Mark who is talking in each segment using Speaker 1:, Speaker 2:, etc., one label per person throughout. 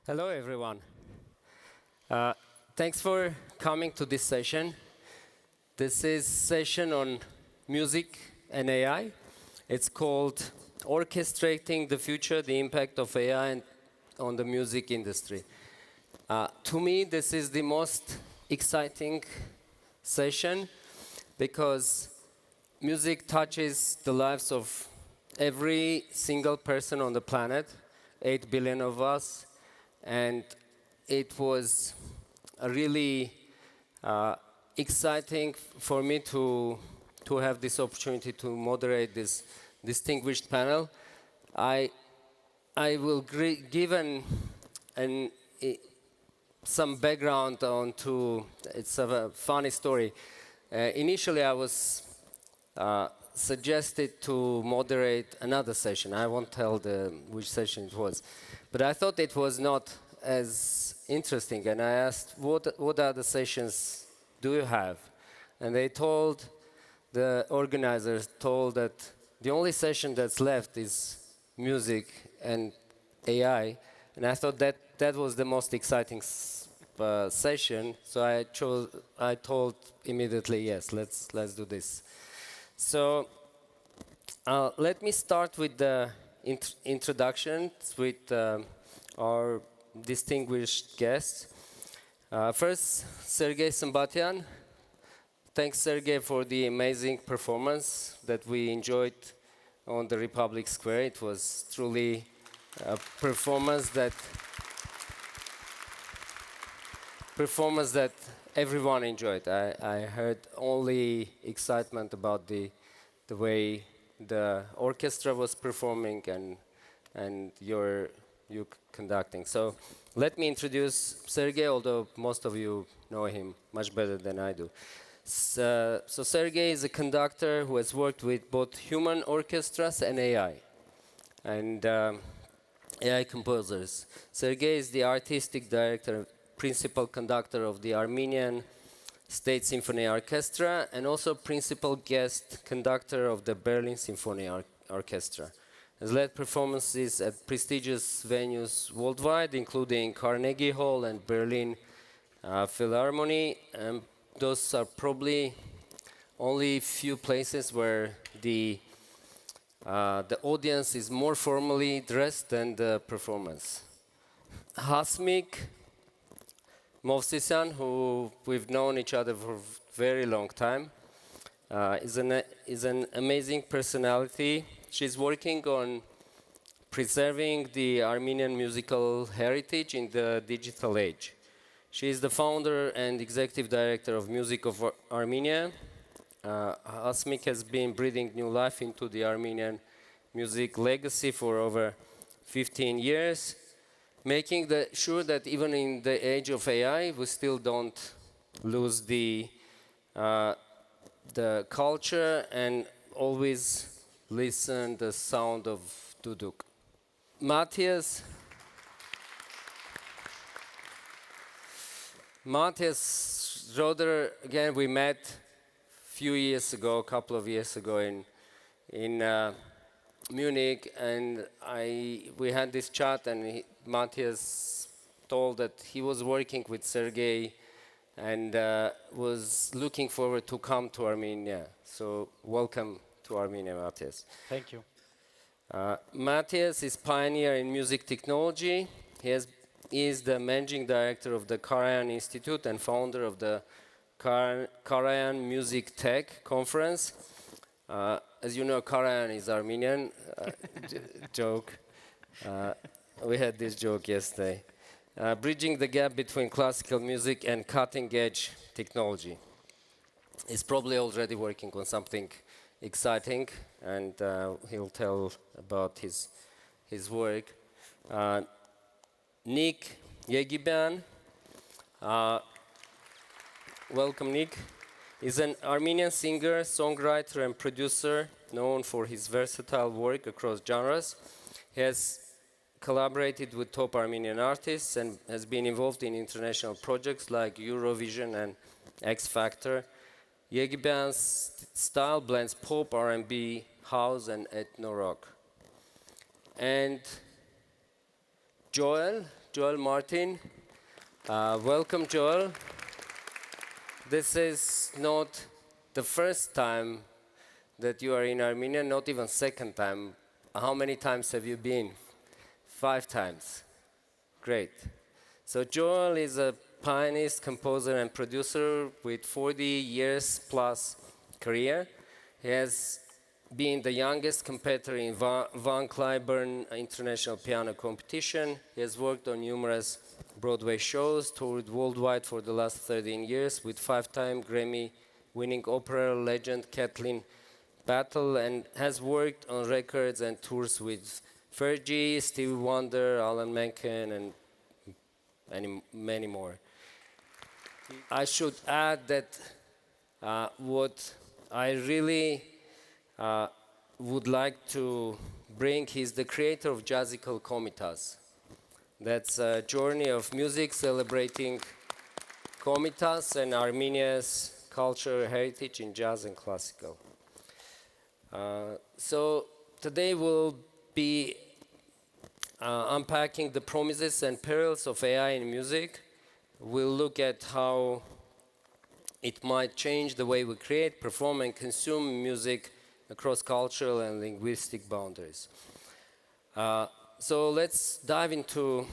Speaker 1: Hello, everyone. Thanks for coming to this session. This is session on music and AI. It's called Orchestrating the Future, the Impact of AI on the Music Industry. To me, this is the most exciting session because music touches the lives of every single person on the planet, 8 billion of us. And it was a really exciting for me to have this opportunity to moderate this distinguished panel. I will give some background onto, it's a funny story. Initially, I was suggested to moderate another session. I won't tell which session it was. But I thought it was not as interesting, and I asked, what other sessions do you have? And they told, the organizers told that the only session that's left is music and AI, and I thought that was the most exciting session, so I told immediately, yes, let's do this. So let me start with the introductions with our distinguished guests. First, Sergei Sambatyan. Thanks, Sergei, for the amazing performance that we enjoyed on the Republic Square. It was truly a performance that everyone enjoyed. I heard only excitement about the way the orchestra was performing and you conducting. So let me introduce Sergei, although most of you know him much better than I do. So Sergei is a conductor who has worked with both human orchestras and AI, and AI composers. Sergei is the artistic director, principal conductor of the Armenian State Symphony Orchestra, and also principal guest conductor of the Berlin Symphony Orchestra. Has led performances at prestigious venues worldwide, including Carnegie Hall and Berlin Philharmonic. Those are probably only few places where the audience is more formally dressed than the performance. Hasmik Movsisyan, who we've known each other for a very long time, is an amazing personality. She's working on preserving the Armenian musical heritage in the digital age. She is the founder and executive director of Music of Armenia. Hasmik has been breathing new life into the Armenian music legacy for over 15 years, making sure that even in the age of AI, we still don't lose the culture and always listen the sound of duduk. Matthias Roder, again, we met a couple of years ago in Munich, and we had this chat, and Matthias told that he was working with Sergei and was looking forward to come to Armenia. So welcome to Armenia, Matthias.
Speaker 2: Thank you.
Speaker 1: Matthias is pioneer in music technology. He is the managing director of the Karajan Institute and founder of the Karajan Music Tech Conference. As you know, Karajan is Armenian. Joke. We had this joke yesterday. Bridging the gap between classical music and cutting-edge technology. He's probably already working on something exciting, and he'll tell about his work. Nick Yegiban, welcome Nick, is an Armenian singer, songwriter, and producer known for his versatile work across genres. He has collaborated with top Armenian artists and has been involved in international projects like Eurovision and X Factor. Yegiban's style blends pop, R&B, house, and ethno rock. And Joel Joel Martin. Welcome, Joel. This is not the first time that you are in Armenia, not even second time. How many times have you been? 5 times. Great. So Joel is a pianist, composer, and producer with 40 years plus career. He has been the youngest competitor in Van Cliburn International Piano Competition. He has worked on numerous Broadway shows, toured worldwide for the last 13 years with 5-time Grammy-winning opera legend Kathleen Battle, and has worked on records and tours with Fergie, Stevie Wonder, Alan Menken, and many more. I should add that what I really would like to bring is the creator of Jazzical Komitas. That's a journey of music celebrating Komitas and Armenia's cultural heritage in jazz and classical. So today we'll be unpacking the promises and perils of AI in music. We'll look at how it might change the way we create, perform, and consume music across cultural and linguistic boundaries. So let's dive into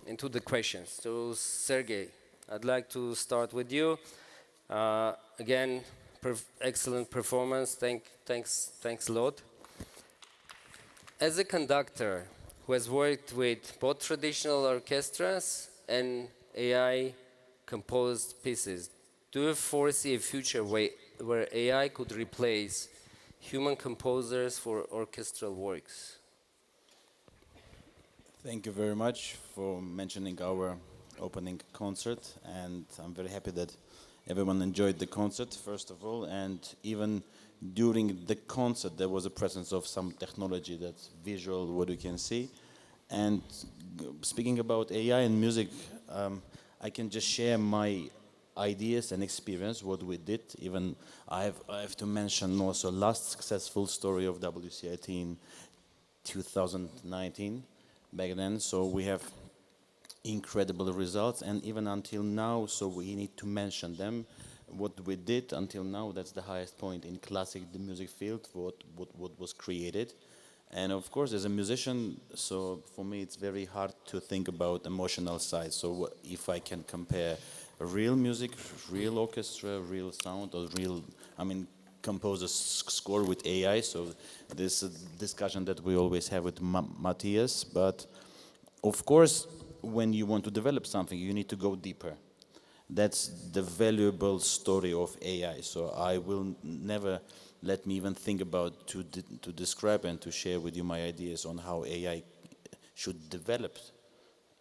Speaker 1: the questions. So Sergey, I'd like to start with you. Again, excellent performance. Thanks a lot. As a conductor who has worked with both traditional orchestras and AI-composed pieces, do you foresee a future where AI could replace human composers for orchestral works?
Speaker 2: Thank you very much for mentioning our opening concert, and I'm very happy that everyone enjoyed the concert, first of all, and even during the concert there was a presence of some technology that's visual, what we can see. And speaking about AI and music, I can just share my ideas and experience, what we did. Even I have to mention also last successful story of WCIT in 2019, back then. So we have incredible results, and even until now, so we need to mention them. What we did until now, that's the highest point in classic the music field, what was created. And of course, as a musician, so for me it's very hard to think about emotional side. So if I can compare real music, real orchestra, real sound, or real, composer's score with AI, so this discussion that we always have with Matthias. But of course, when you want to develop something, you need to go deeper. That's the valuable story of AI. So I will never let me even think about to describe and to share with you my ideas on how AI should develop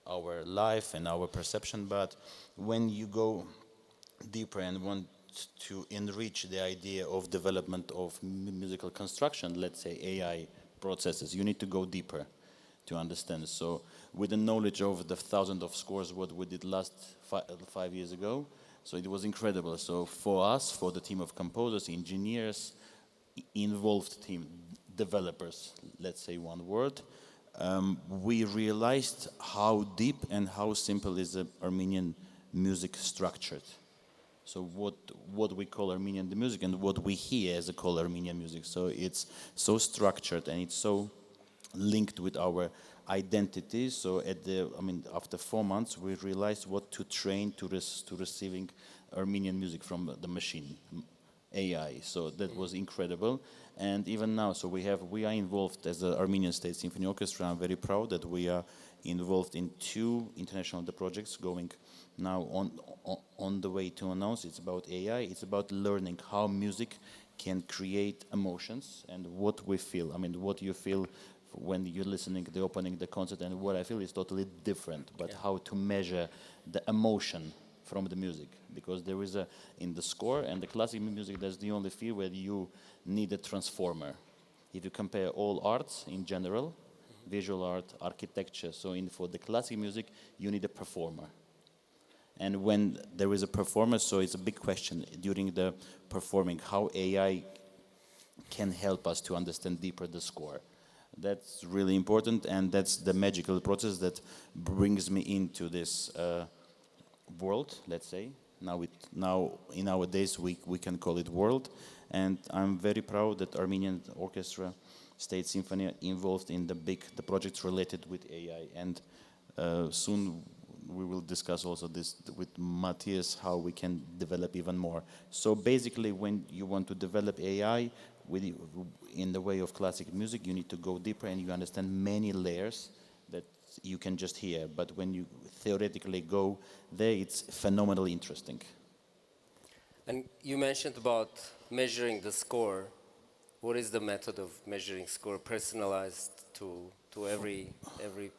Speaker 2: our life and our perception. But when you go deeper and want to enrich the idea of development of musical construction, let's say AI processes, you need to go deeper to understand. So with the knowledge of the thousands of scores what we did last 5 years ago, so it was incredible. So for us, for the team of composers, engineers, involved team, developers, let's say one word, we realized how deep and how simple is the Armenian music structured. So what we call Armenian music and what we hear as a call Armenian music. So it's so structured and it's so linked with our identity. So after 4 months, we realized what to train to receiving Armenian music from the machine, AI. So that was incredible. And even now, so we are involved as the Armenian State Symphony Orchestra. I'm very proud that we are involved in 2 international projects going now on the way to announce. It's about AI. It's about learning how music can create emotions and what we feel. What you feel when you're listening to the opening, the concert, and what I feel is totally different. But how to measure the emotion from the music, because there is in the score and the classic music, that's the only field where you need a transformer. If you compare all arts in general, visual art, architecture, so for the classic music, you need a performer. And when there is a performer, so it's a big question during the performing, how AI can help us to understand deeper the score. That's really important, and that's the magical process that brings me into this world, let's say. Now in nowadays we can call it world, and I'm very proud that Armenian Orchestra State Symphony involved in the projects related with AI, and soon we will discuss also this with Matthias, how we can develop even more. So basically, when you want to develop AI in the way of classic music, you need to go deeper and you understand many layers that you can just hear. But when you theoretically go there, it's phenomenally interesting.
Speaker 1: And you mentioned about measuring the score. What is the method of measuring score personalized to every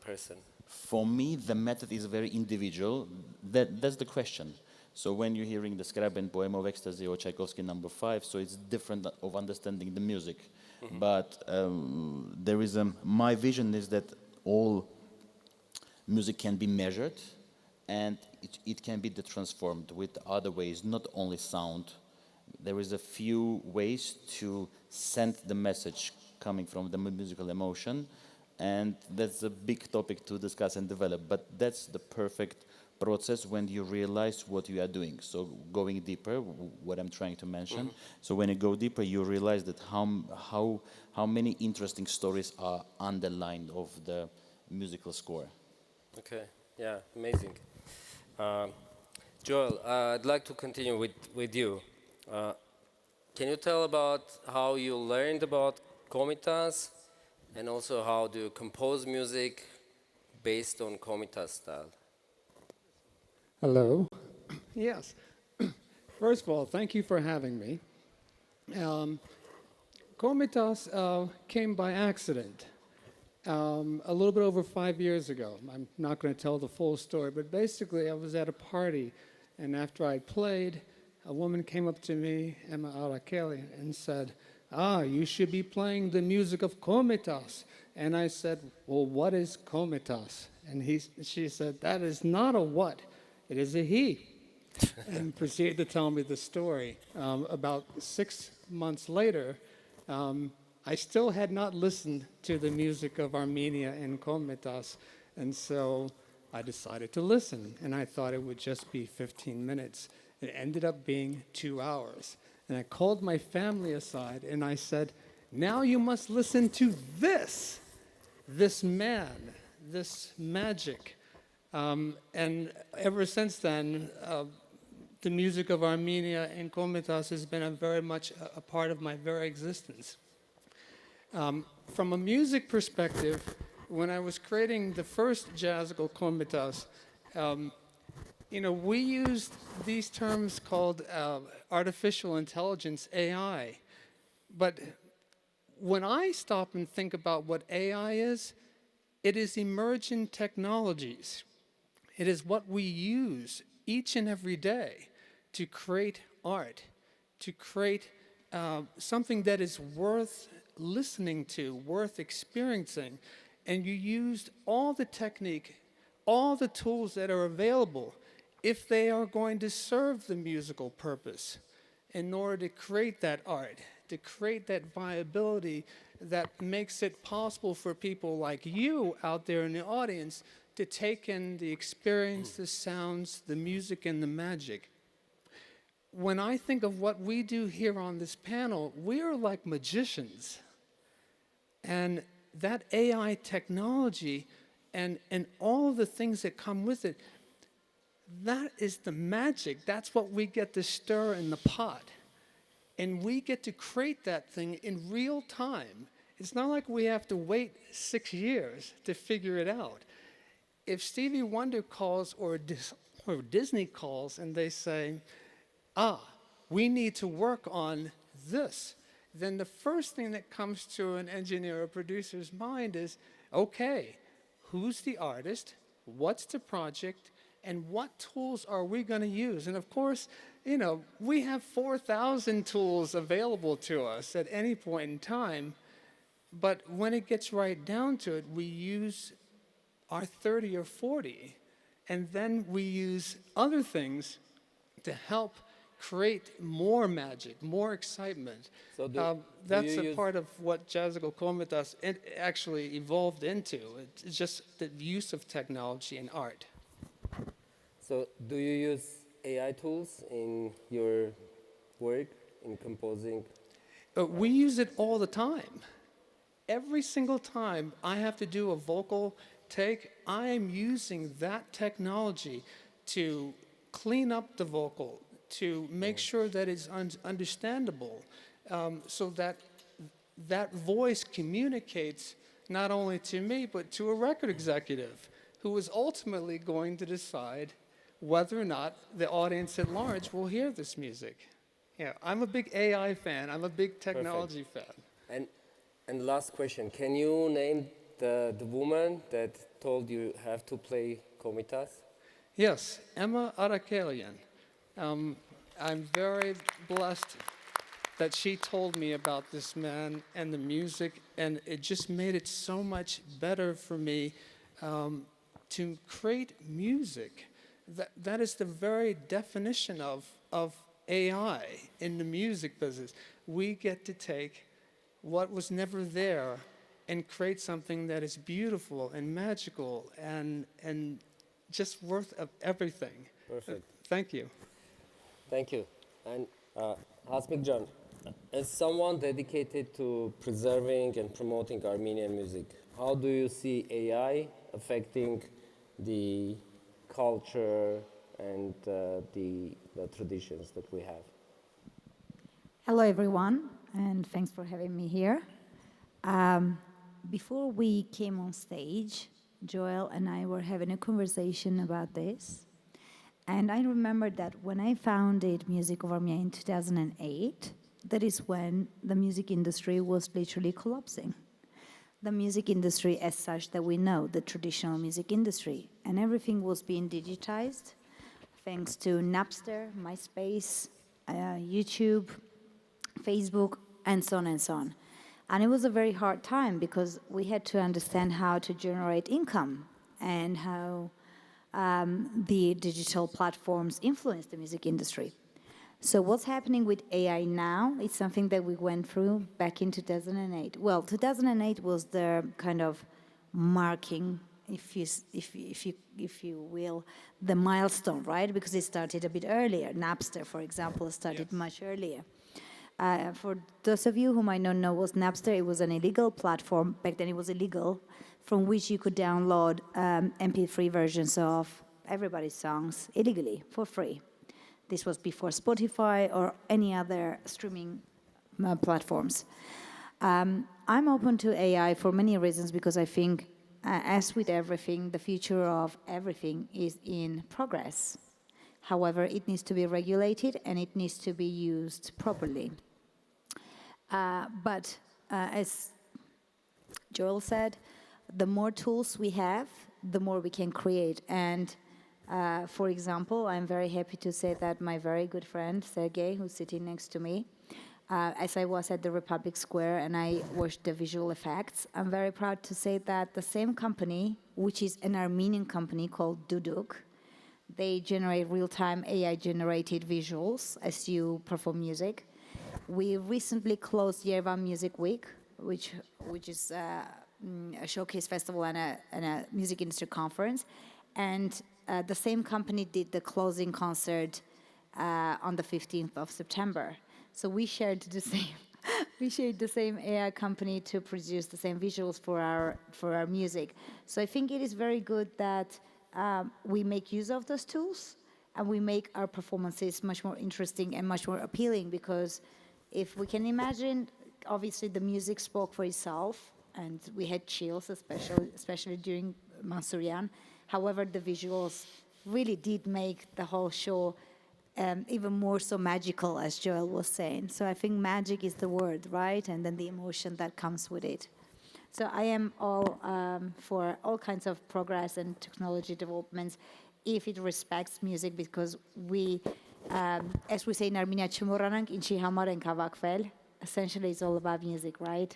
Speaker 1: person?
Speaker 2: For me, the method is very individual. That's the question. So when you're hearing the Scriabin poem of ecstasy or Tchaikovsky number 5, so it's different of understanding the music. But there is my vision is that all music can be measured, and it can be transformed with other ways, not only sound. There is a few ways to send the message coming from the musical emotion, and that's a big topic to discuss and develop. But that's the perfect process when you realize what you are doing. So going deeper, what I'm trying to mention. So when you go deeper, you realize that how many interesting stories are underlined of the musical score.
Speaker 1: Okay, yeah, amazing. Joel, I'd like to continue with you. Can you tell about how you learned about komitas, and also how do you compose music based on komitas style?
Speaker 3: Hello. Yes. First of all, thank you for having me. Komitas came by accident a little bit over 5 years ago. I'm not going to tell the full story, but basically I was at a party, and after I played, a woman came up to me, Emma Arakeli, and said, you should be playing the music of komitas. And I said, well, what is komitas? And she said, that is not a what, it is a he. And proceeded to tell me the story. About 6 months later, I still had not listened to the music of Armenia and komitas, and so I decided to listen, and I thought it would just be 15 minutes. It ended up being 2 hours. And I called my family aside and I said, now you must listen to this man, this magic. And ever since then, the music of Armenia and komitas has been very much a part of my very existence. From a music perspective, when I was creating the first jazzical komitas, we used these terms called artificial intelligence, AI. But when I stop and think about what AI is, it is emergent technologies. It is what we use each and every day to create art, to create something that is worth listening to, worth experiencing. And you used all the technique, all the tools that are available, if they are going to serve the musical purpose, in order to create that art, to create that viability that makes it possible for people like you out there in the audience to take in the experience, the sounds, the music, and the magic. When I think of what we do here on this panel, we are like magicians. And that AI technology and all the things that come with it, that is the magic. That's what we get to stir in the pot. And we get to create that thing in real time. It's not like we have to wait 6 years to figure it out. If Stevie Wonder calls or Disney calls and they say, we need to work on this, then the first thing that comes to an engineer or producer's mind is, okay, who's the artist? What's the project? And what tools are we going to use? And of course, we have 4,000 tools available to us at any point in time. But when it gets right down to it, we use our 30 or 40. And then we use other things to help create more magic, more excitement.
Speaker 1: So do
Speaker 3: That's
Speaker 1: you
Speaker 3: a
Speaker 1: use-
Speaker 3: part of what Jazzable Komitas actually evolved into. It's just the use of technology in art.
Speaker 1: So do you use AI tools in your work, in composing?
Speaker 3: We use it all the time. Every single time I have to do a vocal take, I am using that technology to clean up the vocal, to make sure that it's understandable, so that that voice communicates not only to me, but to a record executive who is ultimately going to decide whether or not the audience at large will hear this music. Yeah, I'm a big AI fan. I'm a big technology fan.
Speaker 1: And last question, can you name the woman that told you have to play komitas?
Speaker 3: Yes, Emma Arakelian. I'm very blessed that she told me about this man and the music, and it just made it so much better for me to create music. That is the very definition of AI in the music business. We get to take what was never there and create something that is beautiful and magical and just worth of everything.
Speaker 1: Perfect.
Speaker 3: Thank you.
Speaker 1: Thank you. And Hasmikjan, as someone dedicated to preserving and promoting Armenian music, how do you see AI affecting the culture and the traditions that we have?
Speaker 4: Hello, everyone, and thanks for having me here. Before we came on stage, Joel and I were having a conversation about this. And I remember that when I founded Music of Armenia in 2008, that is when the music industry was literally collapsing. The music industry as such that we know, the traditional music industry, and everything was being digitized thanks to Napster, MySpace, YouTube, Facebook, and so on and so on. And it was a very hard time because we had to understand how to generate income and how the digital platforms influence the music industry. So what's happening with AI now is something that we went through back in 2008. Well, 2008 was the kind of marking, if you will, the milestone, right? Because it started a bit earlier. Napster, for example, started much earlier. For those of you who might not know what Napster, it was an illegal platform. Back then it was illegal, from which you could download MP3 versions of everybody's songs illegally for free. This was before Spotify or any other streaming platforms. I'm open to AI for many reasons because I think, as with everything, the future of everything is in progress. However, it needs to be regulated and it needs to be used properly. But as Joel said, the more tools we have, the more we can create. And for example, I'm very happy to say that my very good friend, Sergey, who's sitting next to me, as I was at the Republic Square and I watched the visual effects, I'm very proud to say that the same company, which is an Armenian company called Duduk, they generate real-time AI-generated visuals as you perform music. We recently closed Yerevan Music Week, which is a showcase festival and a music industry conference. And the same company did the closing concert on the 15th of September. So we shared the same AI company to produce the same visuals for our music. So I think it is very good that we make use of those tools and we make our performances much more interesting and much more appealing, because if we can imagine, obviously the music spoke for itself and we had chills, especially during Mansourian. However, the visuals really did make the whole show even more so magical, as Joel was saying. So I think magic is the word, right? And then the emotion that comes with it. So I am all for all kinds of progress and technology developments if it respects music, because we, as we say in Armenia, չմոռանանք ինչի համար ենք հավաքվել. Essentially, it's all about music, right?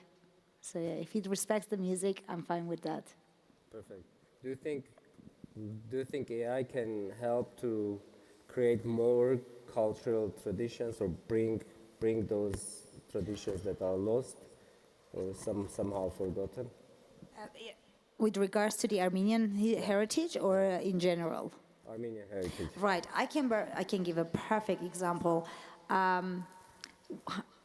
Speaker 4: So yeah, if it respects the music, I'm fine with that.
Speaker 1: Perfect. Do you think AI can help to create more cultural traditions or bring those traditions that are lost or somehow forgotten?
Speaker 4: With regards to the Armenian heritage or in general?
Speaker 1: Armenian heritage.
Speaker 4: Right. I can give a perfect example.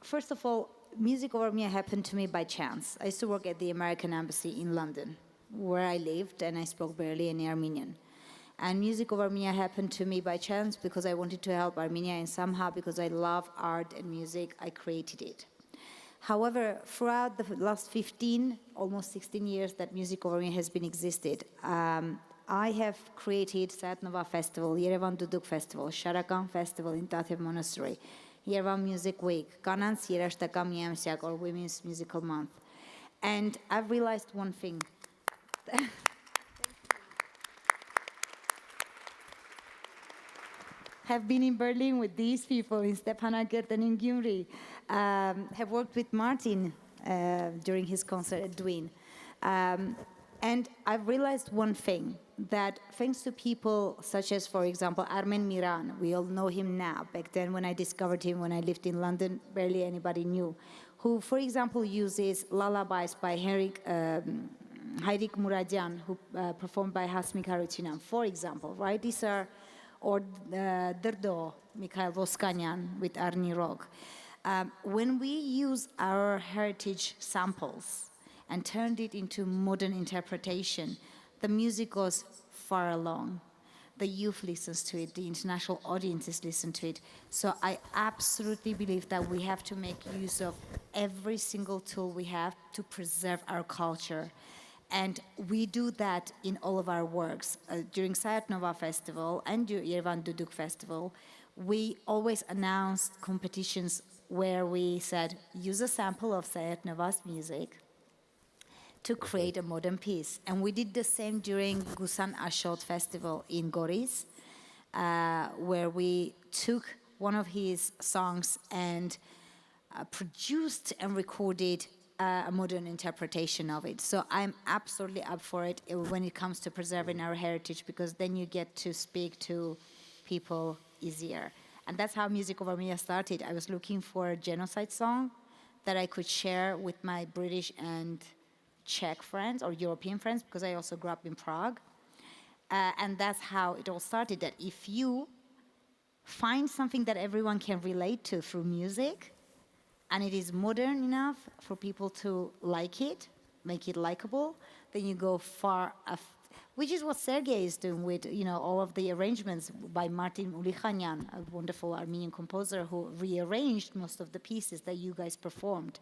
Speaker 4: First of all, Music Over Me happened to me by chance. I used to work at the American Embassy in London, where I lived, and I spoke barely any Armenian. And Music Over Me happened to me by chance because I wanted to help Armenia, and somehow because I love art and music, I created it. However, throughout the last 15, almost 16 years that Music Over Me has been existed, I have created Sayat Nova Festival, Yerevan Duduk Festival, Sharakan Festival in Tatev Monastery, Yerevan Music Week, Kanans Yerashtaka Miamsiak, or Women's Musical Month. And I've realized one thing. Have been in Berlin with these people, in Stepanakert and in Gyumri. Have worked with Martin during his concert at Dwin. And I've realized one thing, that thanks to people such as, for example, Armen Miran, we all know him now. Back then when I discovered him, when I lived in London, barely anybody knew. Who, for example, uses lullabies by Hayrik Muradian, who performed by Hasmik Harutyunyan, for example, right? These are, or Derdo, Mikhail Voskanyan with Arni Rog. When we use our heritage samples and turned it into modern interpretation, the music goes far along. The youth listens to it, the international audiences listen to it. So I absolutely believe that we have to make use of every single tool we have to preserve our culture. And we do that in all of our works. During Sayat Nova Festival and Yerevan Duduk Festival, we always announced competitions where we said, use a sample of Sayat Nova's music to create a modern piece. And we did the same during Gusan Ashot Festival in Goris, where we took one of his songs and produced and recorded a modern interpretation of it. So I'm absolutely up for it when it comes to preserving our heritage, because then you get to speak to people easier. And that's how Music Over Me started. I was looking for a genocide song that I could share with my British and Czech friends or European friends, because I also grew up in Prague. And that's how it all started, that if you find something that everyone can relate to through music, and it is modern enough for people to like it, make it likable, then you go far, which is what Sergei is doing with, all of the arrangements by Martin Ulikhanyan, a wonderful Armenian composer who rearranged most of the pieces that you guys performed.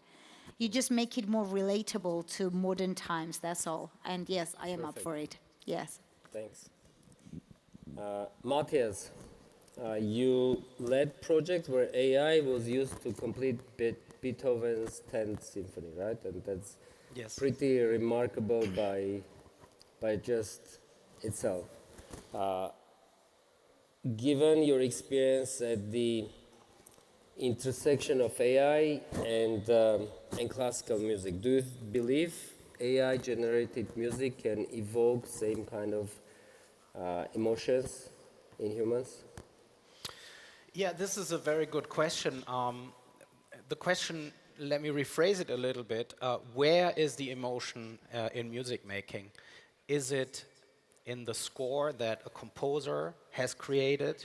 Speaker 4: You just make it more relatable to modern times, that's all. And yes, I am up for it, yes.
Speaker 1: Thanks. Matthias, you led projects where AI was used to complete Beethoven's 10th Symphony, right? And that's pretty remarkable by just itself. Given your experience at the intersection of AI and classical music, do you believe AI-generated music can evoke same kind of emotions in humans?
Speaker 5: Yeah, this is a very good question. The question, let me rephrase it a little bit. Where is the emotion in music making? Is it in the score that a composer has created?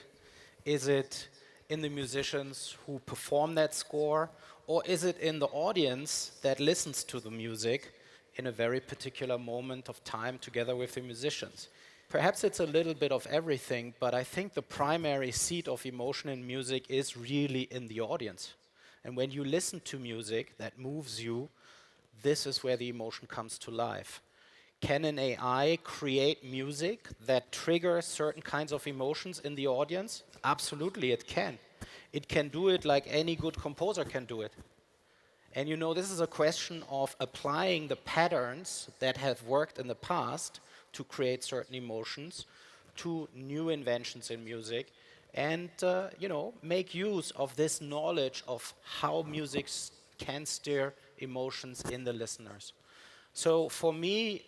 Speaker 5: Is it in the musicians who perform that score? Or is it in the audience that listens to the music in a very particular moment of time together with the musicians? Perhaps it's a little bit of everything, but I think the primary seat of emotion in music is really in the audience. And when you listen to music that moves you, this is where the emotion comes to life. Can an AI create music that triggers certain kinds of emotions in the audience? Absolutely, it can. It can do it like any good composer can do it. And this is a question of applying the patterns that have worked in the past to create certain emotions to new inventions in music and, make use of this knowledge of how music can stir emotions in the listeners. So for me,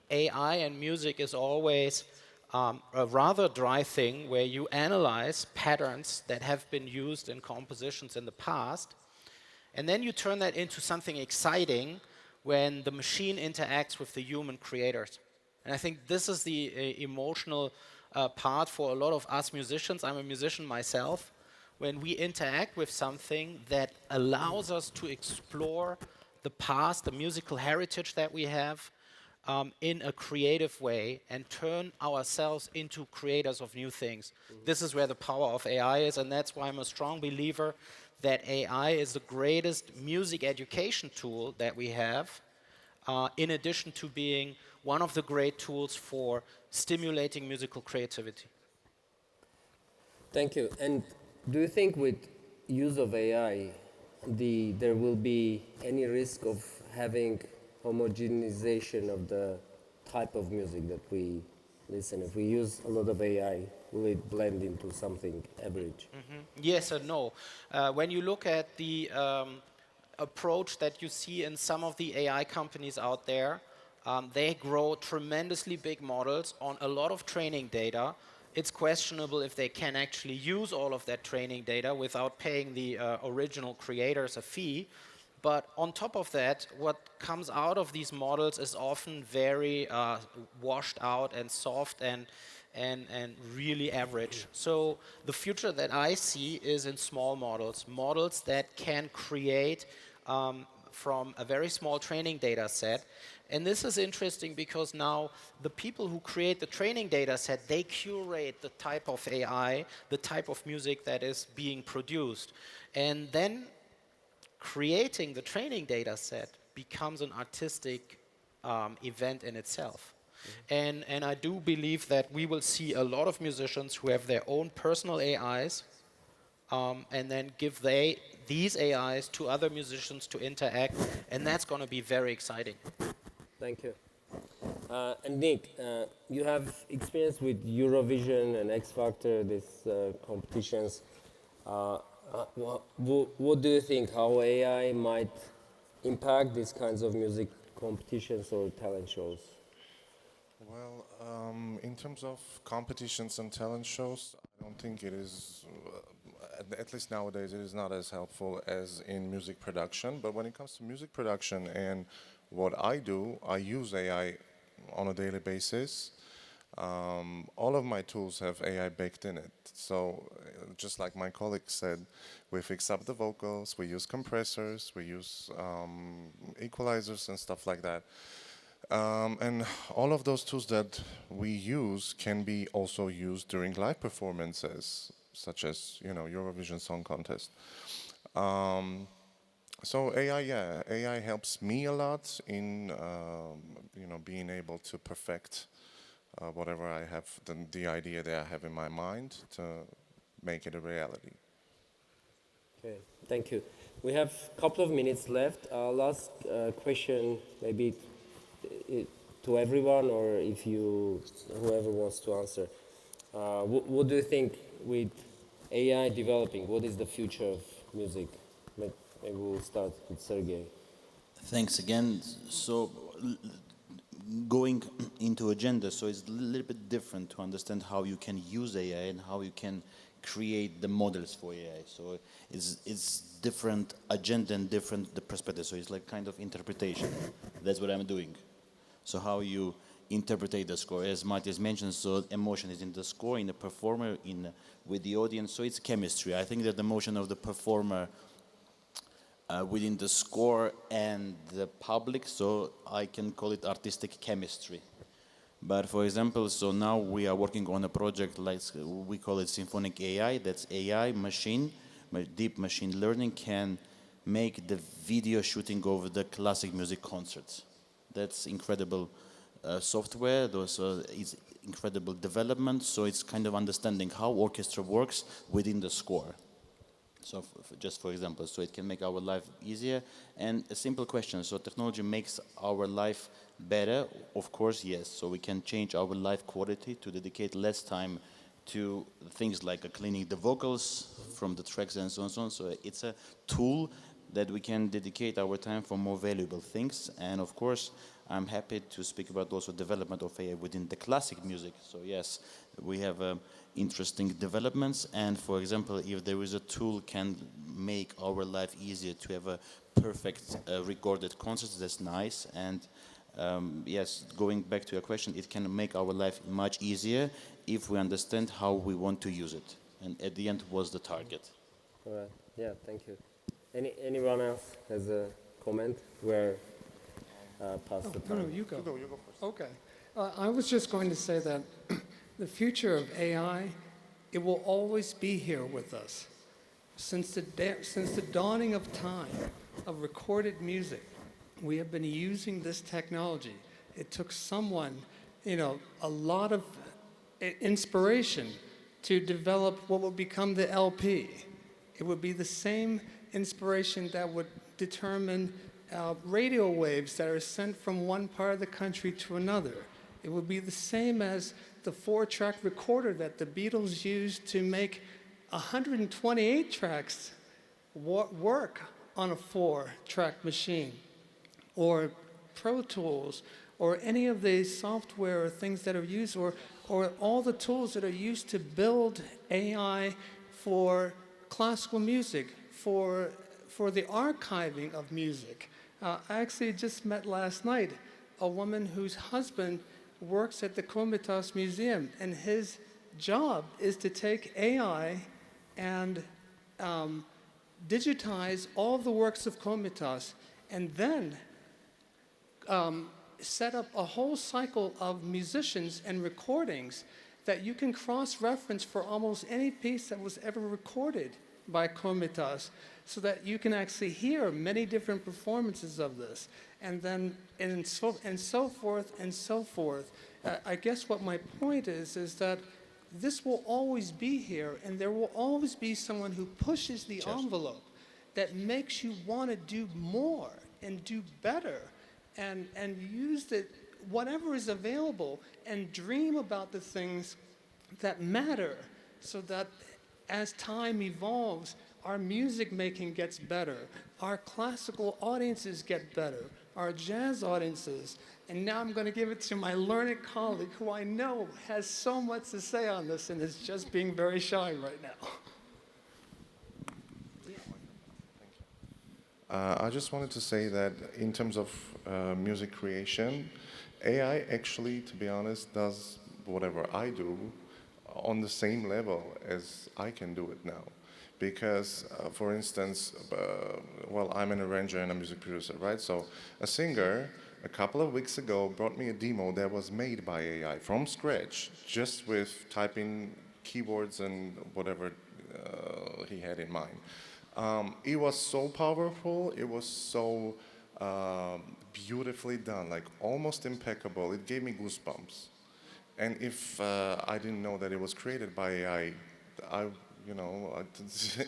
Speaker 5: AI and music is always a rather dry thing where you analyze patterns that have been used in compositions in the past, and then you turn that into something exciting when the machine interacts with the human creators. And I think this is the emotional part for a lot of us musicians. I'm a musician myself. When we interact with something that allows us to explore the past, the musical heritage that we have, in a creative way and turn ourselves into creators of new things. This is where the power of AI is, and that's why I'm a strong believer that AI is the greatest music education tool that we have, in addition to being one of the great tools for stimulating musical creativity.
Speaker 1: Thank you. And do you think with use of AI, there will be any risk of having homogenization of the type of music that we listen? If we use a lot of AI, will it blend into something average?
Speaker 5: Yes and no. When you look at the approach that you see in some of the AI companies out there, they grow tremendously big models on a lot of training data. It's questionable if they can actually use all of that training data without paying the original creators a fee. But on top of that, what comes out of these models is often very washed out and soft and really average. So the future that I see is in small models, models that can create from a very small training data set. And this is interesting because now the people who create the training data set, they curate the type of AI, the type of music that is being produced. And then creating the training data set becomes an artistic event in itself. And I do believe that we will see a lot of musicians who have their own personal AIs, and then give these AIs to other musicians to interact, and that's going to be very exciting.
Speaker 1: Thank you. And Nick, you have experience with Eurovision and X Factor, these competitions. What do you think, how AI might impact these kinds of music competitions or talent shows?
Speaker 6: Well, in terms of competitions and talent shows, I don't think it is, at least nowadays, it is not as helpful as in music production. But when it comes to music production and what I do, I use AI on a daily basis. All of my tools have AI baked in it. So just like my colleague said, we fix up the vocals, we use compressors, we use equalizers and stuff like that. And all of those tools that we use can be also used during live performances, such as, Eurovision Song Contest. So AI, yeah, AI helps me a lot in, being able to perfect whatever I have, the idea that I have in my mind to make it a reality.
Speaker 1: Okay, thank you. We have a couple of minutes left. Last question, maybe to everyone, or if whoever wants to answer. What do you think with AI developing? What is the future of music? Maybe we'll start with Sergey.
Speaker 2: Thanks again. So going into agenda, so it's a little bit different to understand how you can use AI and how you can create the models for AI. So it's different agenda and different the perspective. So it's like kind of interpretation. That's what I'm doing. So how you interpret the score, as Matthias mentioned, so emotion is in the score, in the performer, with the audience. So it's chemistry. I think that the emotion of the performer within the score and the public, so I can call it artistic chemistry. But for example, so now we are working on a project like we call it symphonic AI. That's AI machine, deep machine learning can make the video shooting of the classic music concerts. That's incredible software. It's incredible development. So it's kind of understanding how orchestra works within the score. So just for example, so it can make our life easier. And a simple question, so technology makes our life better? Of course, yes. So we can change our life quality to dedicate less time to things like cleaning the vocals from the tracks and so on. So it's a tool that we can dedicate our time for more valuable things. And of course, I'm happy to speak about also development of AI within the classic music. So yes, we have interesting developments. And for example, if there is a tool can make our life easier to have a perfect recorded concert, that's nice. And yes, going back to your question, it can make our life much easier if we understand how we want to use it. And at the end was the target.
Speaker 1: All right. Yeah, thank you. Anyone else has a comment? Where pass the
Speaker 3: No,
Speaker 1: time?
Speaker 3: you go.
Speaker 6: You go first.
Speaker 3: Okay. I was just going to say that the future of AI, it will always be here with us. Since the dawning of time, of recorded music, we have been using this technology. It took someone, a lot of inspiration to develop what would become the LP. It would be the same inspiration that would determine radio waves that are sent from one part of the country to another. It would be the same as the 4-track recorder that the Beatles used to make 128 tracks work on a 4-track machine, or Pro Tools, or any of the software or things that are used, or all the tools that are used to build AI for classical music, for the archiving of music. I actually just met last night a woman whose husband works at the Komitas Museum, and his job is to take AI and digitize all the works of Komitas, and then set up a whole cycle of musicians and recordings that you can cross-reference for almost any piece that was ever recorded by Komitas, so that you can actually hear many different performances of this, and then and so forth. I guess what my point is that this will always be here, and there will always be someone who pushes the envelope that makes you want to do more and do better, and use whatever is available, and dream about the things that matter, so that as time evolves, our music making gets better, our classical audiences get better, our jazz audiences. And now I'm going to give it to my learned colleague, who I know has so much to say on this and is just being very shy right now.
Speaker 6: I just wanted to say that in terms of music creation, AI actually, to be honest, does whatever I do on the same level as I can do it now. Because, for instance, well, I'm an arranger and a music producer, right? So a singer, a couple of weeks ago, brought me a demo that was made by AI from scratch, just with typing keywords and whatever he had in mind. It was so powerful, it was so beautifully done, like almost impeccable. It gave me goosebumps. And if I didn't know that it was created by AI,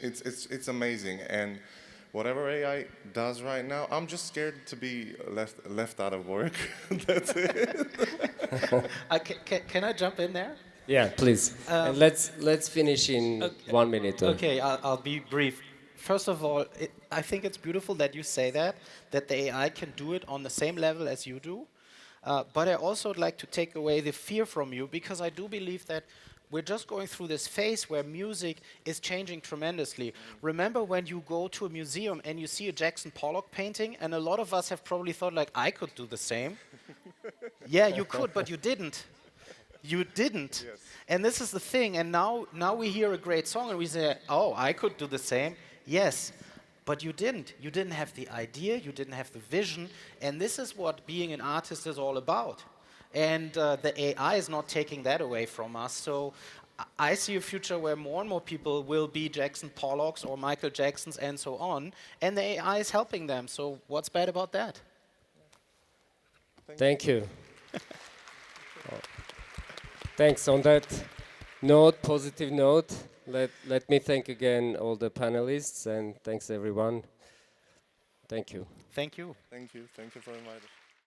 Speaker 6: it's amazing. And whatever AI does right now, I'm just scared to be left out of work. That's it.
Speaker 5: Can I jump in there?
Speaker 1: Yeah, please. And let's finish in 1 minute.
Speaker 5: Okay, I'll be brief. First of all, I think it's beautiful that you say that the AI can do it on the same level as you do. But I also would like to take away the fear from you, because I do believe that we're just going through this phase where music is changing tremendously. Remember when you go to a museum and you see a Jackson Pollock painting, and a lot of us have probably thought, like, I could do the same. Yeah, you could, but you didn't. You didn't. Yes. And this is the thing. And now we hear a great song and we say, oh, I could do the same. Yes, but you didn't. You didn't have the idea, you didn't have the vision, and this is what being an artist is all about. And the AI is not taking that away from us, so I see a future where more and more people will be Jackson Pollocks or Michael Jacksons and so on, and the AI is helping them, so what's bad about that?
Speaker 1: Thank you. Thanks. On that positive note, let me thank again all the panelists, and thanks everyone. Thank you.
Speaker 5: Thank you.
Speaker 6: Thank you. Thank you for inviting.